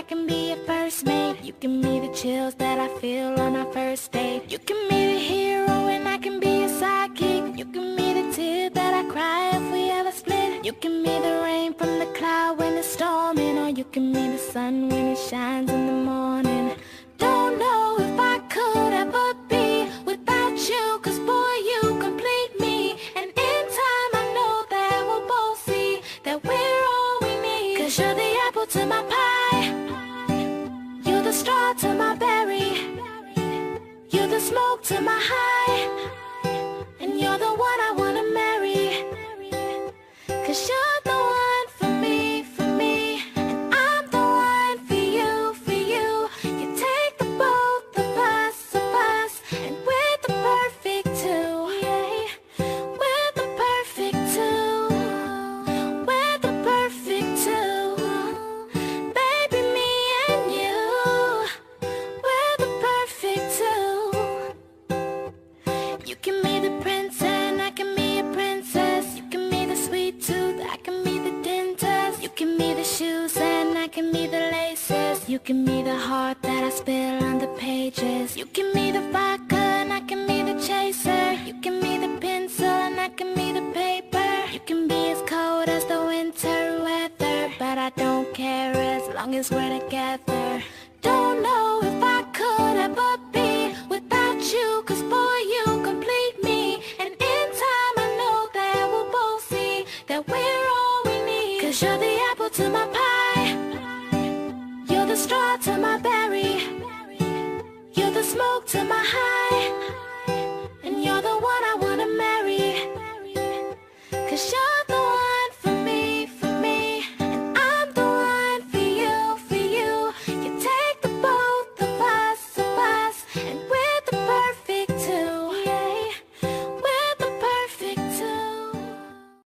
can be your first mate. You give me the chills that I feel on our first date. You give me the hero and I can be your sidekick. You give me the tear that I cry if we ever split. You give me the rain from the cloud when it's storming, or you give me the sun when it shines in the morning. Don't know if I could ever be without you, 'cause boy, you complete me. And in time I know that we'll both see that we're all we need. 'Cause you're the apple to my pie, you're the straw to my berry, you're the smoke to my high, and you're the one I wanna marry. 'Cause you're the one for me, and I'm the one for you, for you. You take the both of us, and we're the perfect two. We're the perfect two. We're the perfect two. Baby, me and you, we're the perfect two. You give me the prince and I can be a princess. You give me the sweet tooth, I can be the dentist. You give me the shoes and I can be the laces. You give me the heart that I spill on the pages. You give me the vodka and I can be the chaser. You give me the pencil and I can be the paper. You can be as cold as the winter weather, but I don't care as long as we're together. Don't know if I could ever be without you, 'cause boy, you complete me. And in time I know that we'll both see that we're all we need. 'Cause you're the apple to my pie, you're the straw to my berry, you're the smoke to my high, and you're the one I wanna marry. 'Cause you're